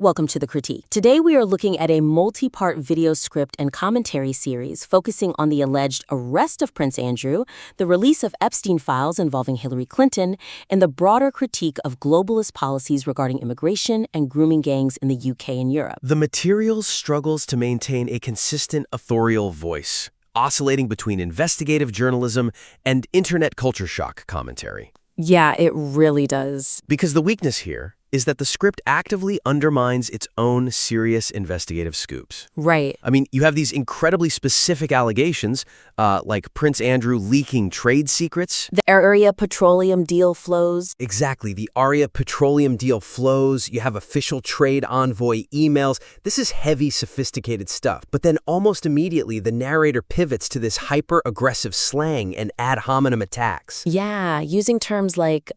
Welcome to The Critique. Today we are looking at a multi-part video script and commentary series focusing on the alleged arrest of Prince Andrew, the release of Epstein files involving Hillary Clinton, and the broader critique of globalist policies regarding immigration and grooming gangs in the UK and Europe. The material struggles to maintain a consistent authorial voice, oscillating between investigative journalism and internet culture shock commentary. Yeah, it really does. Because the weakness here is that the script actively undermines its own serious investigative scoops. Right. I mean, you have these incredibly specific allegations, like Prince Andrew leaking trade secrets. The Area Petroleum deal flows. Exactly, the Area Petroleum deal flows. You have official trade envoy emails. This is heavy, sophisticated stuff. But then almost immediately, the narrator pivots to this hyper-aggressive slang and ad hominem attacks. Yeah, using terms like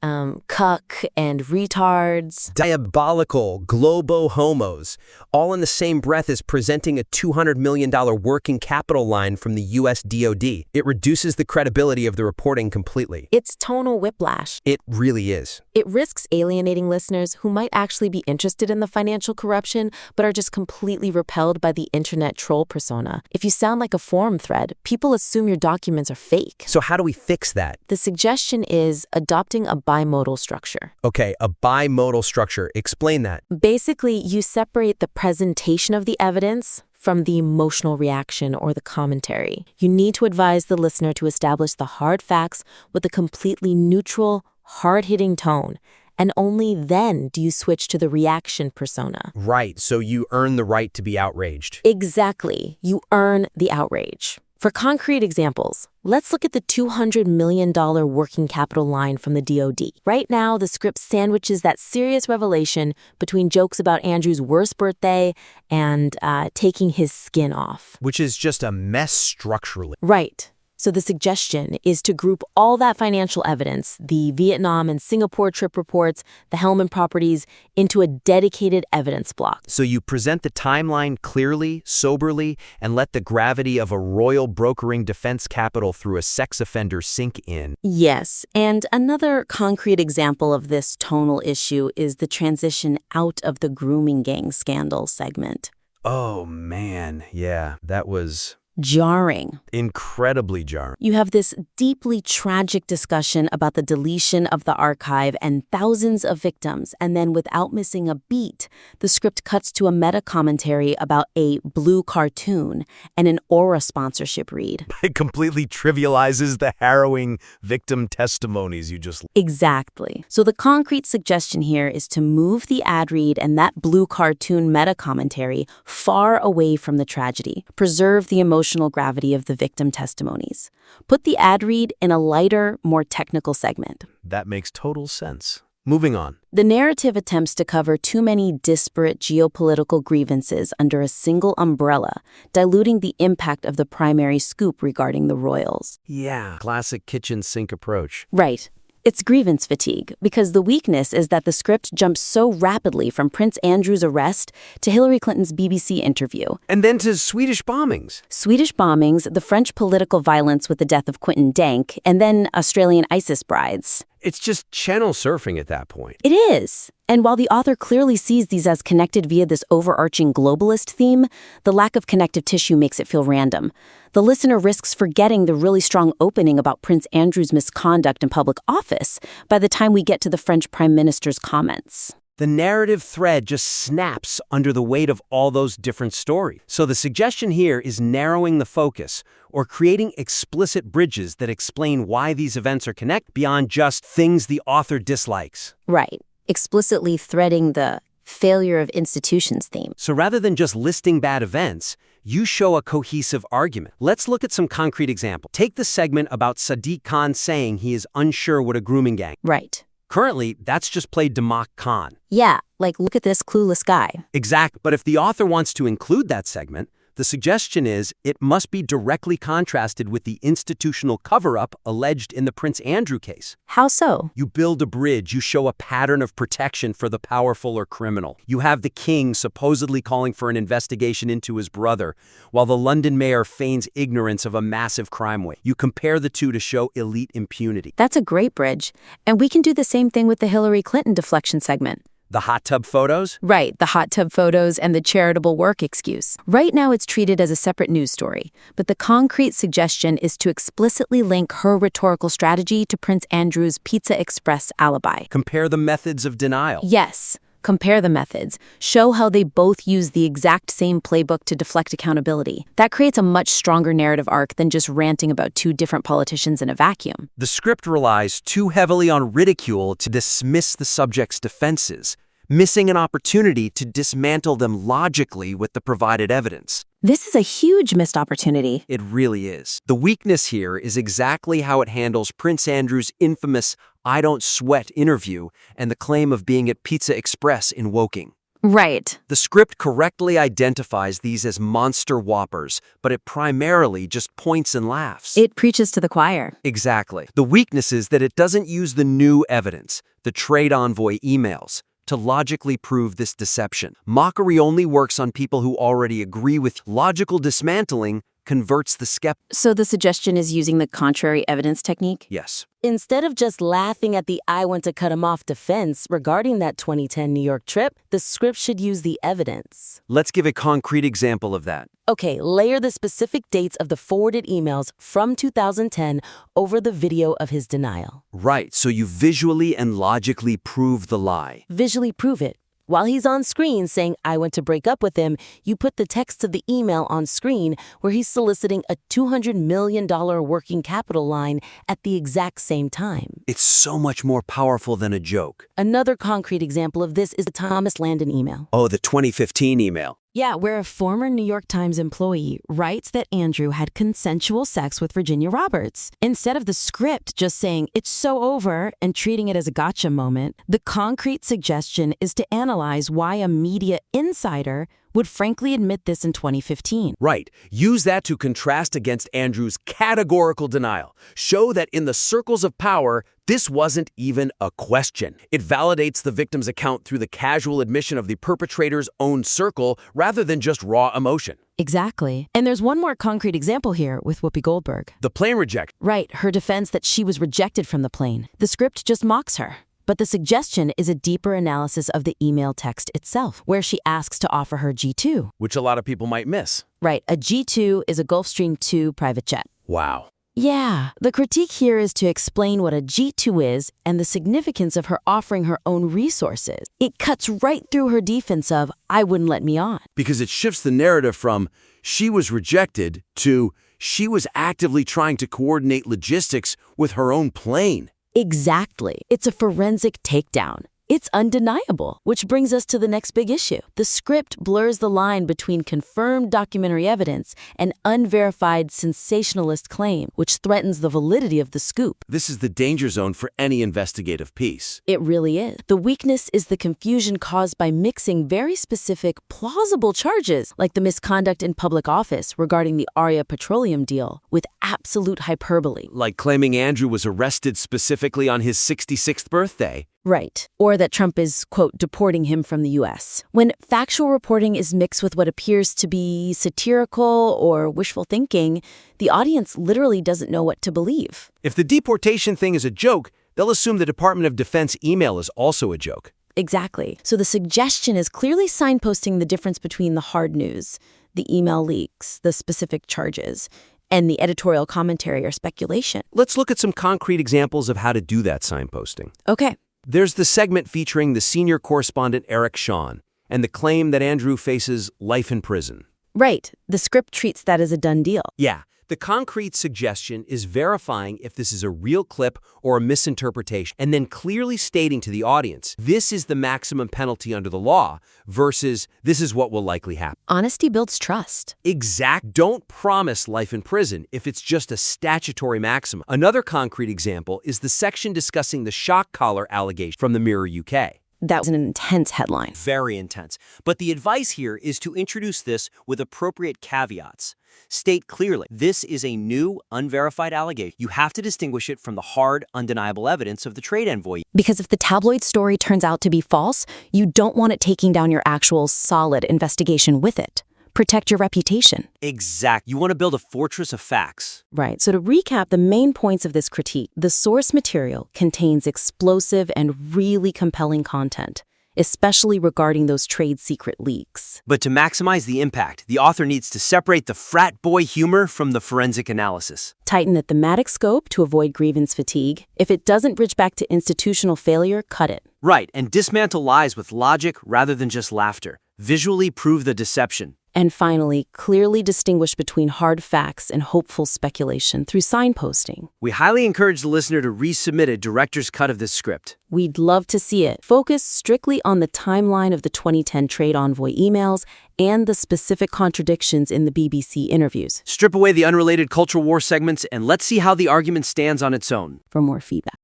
cuck and retards. Diabolical, globo-homos, all in the same breath as presenting a $200 million working capital line from the U.S. DoD. It reduces the credibility of the reporting completely. It's tonal whiplash. It really is. It risks alienating listeners who might actually be interested in the financial corruption, but are just completely repelled by the internet troll persona. If you sound like a forum thread, people assume your documents are fake. So how do we fix that? The suggestion is adopting a bimodal structure. Okay, a bimodal structure. Explain that. Basically, you separate the presentation of the evidence from the emotional reaction or the commentary. You need to advise the listener to establish the hard facts with a completely neutral, hard-hitting tone, and only then do you switch to the reaction persona. Right, so you earn the right to be outraged. Exactly. You earn the outrage. For concrete examples, let's look at the $200 million working capital line from the DoD. Right now, the script sandwiches that serious revelation between jokes about Andrew's worst birthday and taking his skin off. Which is just a mess structurally. Right. So the suggestion is to group all that financial evidence, the Vietnam and Singapore trip reports, the Hellman properties, into a dedicated evidence block. So you present the timeline clearly, soberly, and let the gravity of a royal brokering defense capital through a sex offender sink in. Yes, and another concrete example of this tonal issue is the transition out of the grooming gang scandal segment. Oh, man. Yeah, that was Jarring. incredibly jarring. You have this deeply tragic discussion about the deletion of the archive and thousands of victims, and then without missing a beat, the script cuts to a meta-commentary about a blue cartoon and an Aura sponsorship read. It completely trivializes the harrowing victim testimonies you just... Exactly. So the concrete suggestion here is to move the ad read and that blue cartoon meta-commentary far away from the tragedy. Preserve the emotional gravity of the victim testimonies. Put the ad read in a lighter, more technical segment. That makes total sense. Moving on. The narrative attempts to cover too many disparate geopolitical grievances under a single umbrella, diluting the impact of the primary scoop regarding the royals. Yeah, classic kitchen sink approach. Right. It's grievance fatigue, because the weakness is that the script jumps so rapidly from Prince Andrew's arrest to Hillary Clinton's BBC interview. And then to Swedish bombings. Swedish bombings, the French political violence with the death of Quentin Dank, and then Australian ISIS brides. It's just channel surfing at that point. It is. And while the author clearly sees these as connected via this overarching globalist theme, the lack of connective tissue makes it feel random. The listener risks forgetting the really strong opening about Prince Andrew's misconduct in public office by the time we get to the French Prime Minister's comments. The narrative thread just snaps under the weight of all those different stories. So the suggestion here is narrowing the focus, or creating explicit bridges that explain why these events are connected beyond just things the author dislikes. Right. Explicitly threading the failure of institutions theme. So rather than just listing bad events, you show a cohesive argument. Let's look at some concrete examples. Take the segment about Sadiq Khan saying he is unsure what a grooming gang. Right. Currently, that's just played to mock Khan. Yeah, like look at this clueless guy. Exact. But if the author wants to include that segment, the suggestion is it must be directly contrasted with the institutional cover-up alleged in the Prince Andrew case. How so? You build a bridge, you show a pattern of protection for the powerful or criminal. You have the king supposedly calling for an investigation into his brother, while the London mayor feigns ignorance of a massive crime wave. You compare the two to show elite impunity. That's a great bridge. And we can do the same thing with the Hillary Clinton deflection segment. The hot tub photos? Right, the hot tub photos and the charitable work excuse. Right now it's treated as a separate news story, but the concrete suggestion is to explicitly link her rhetorical strategy to Prince Andrew's Pizza Express alibi. Compare the methods of denial. Yes. Compare the methods. Show how they both use the exact same playbook to deflect accountability. That creates a much stronger narrative arc than just ranting about two different politicians in a vacuum. The script relies too heavily on ridicule to dismiss the subject's defenses, missing an opportunity to dismantle them logically with the provided evidence. This is a huge missed opportunity. It really is. The weakness here is exactly how it handles Prince Andrew's infamous "I don't sweat" interview and the claim of being at Pizza Express in Woking. Right. The script correctly identifies these as monster whoppers, but it primarily just points and laughs. It preaches to the choir. Exactly. The weakness is that it doesn't use the new evidence, the trade envoy emails, to logically prove this deception. Mockery only works on people who already agree with logical dismantling, converts the skeptic. So the suggestion is using the contrary evidence technique? Yes. Instead of just laughing at the "I went to cut him off" defense regarding that 2010 New York trip, the script should use the evidence. Let's give a concrete example of that. Okay, layer the specific dates of the forwarded emails from 2010 over the video of his denial. Right, so you visually and logically prove the lie. Visually prove it. While he's on screen saying, "I went to break up with him," you put the text of the email on screen where he's soliciting a $200 million working capital line at the exact same time. It's so much more powerful than a joke. Another concrete example of this is the Thomas Landon email. Oh, the 2015 email. Yeah, where a former New York Times employee writes that Andrew had consensual sex with Virginia Roberts. Instead of the script just saying, "It's so over," and treating it as a gotcha moment, the concrete suggestion is to analyze why a media insider would frankly admit this in 2015. Right. Use that to contrast against Andrew's categorical denial. Show that in the circles of power, this wasn't even a question. It validates the victim's account through the casual admission of the perpetrator's own circle rather than just raw emotion. Exactly. And there's one more concrete example here with Whoopi Goldberg. The plane reject. Right, her defense that she was rejected from the plane. The script just mocks her. But the suggestion is a deeper analysis of the email text itself, where she asks to offer her G2. Which a lot of people might miss. Right, a G2 is a Gulfstream II private jet. Wow. Yeah, the critique here is to explain what a G2 is and the significance of her offering her own resources. It cuts right through her defense of, "I wouldn't let me on." Because it shifts the narrative from "she was rejected" to "she was actively trying to coordinate logistics with her own plane." Exactly. It's a forensic takedown. It's undeniable, which brings us to the next big issue. The script blurs the line between confirmed documentary evidence and unverified sensationalist claim, which threatens the validity of the scoop. This is the danger zone for any investigative piece. It really is. The weakness is the confusion caused by mixing very specific, plausible charges, like the misconduct in public office regarding the Aria Petroleum deal, with absolute hyperbole. Like claiming Andrew was arrested specifically on his 66th birthday. Right. Or that Trump is, quote, deporting him from the U.S. When factual reporting is mixed with what appears to be satirical or wishful thinking, the audience literally doesn't know what to believe. If the deportation thing is a joke, they'll assume the Department of Defense email is also a joke. Exactly. So the suggestion is clearly signposting the difference between the hard news, the email leaks, the specific charges, and the editorial commentary or speculation. Let's look at some concrete examples of how to do that signposting. Okay. There's the segment featuring the senior correspondent Eric Shawn and the claim that Andrew faces life in prison. Right. The script treats that as a done deal. Yeah. The concrete suggestion is verifying if this is a real clip or a misinterpretation, and then clearly stating to the audience, this is the maximum penalty under the law versus this is what will likely happen. Honesty builds trust. Exact. Don't promise life in prison if it's just a statutory maximum. Another concrete example is the section discussing the shock collar allegation from the Mirror UK. That was an intense headline. Very intense. But the advice here is to introduce this with appropriate caveats. State clearly, this is a new, unverified allegation. You have to distinguish it from the hard, undeniable evidence of the trade envoy. Because if the tabloid story turns out to be false, you don't want it taking down your actual solid investigation with it. Protect your reputation. Exact. You want to build a fortress of facts. Right. So to recap the main points of this critique, the source material contains explosive and really compelling content. especially regarding those trade secret leaks. But to maximize the impact, the author needs to separate the frat boy humor from the forensic analysis. Tighten the thematic scope to avoid grievance fatigue. If it doesn't bridge back to institutional failure, cut it. Right, and dismantle lies with logic rather than just laughter. Visually prove the deception. And finally, clearly distinguish between hard facts and hopeful speculation through signposting. We highly encourage the listener to resubmit a director's cut of this script. We'd love to see it. Focus strictly on the timeline of the 2010 Trade Envoy emails and the specific contradictions in the BBC interviews. Strip away the unrelated culture war segments and let's see how the argument stands on its own. For more feedback.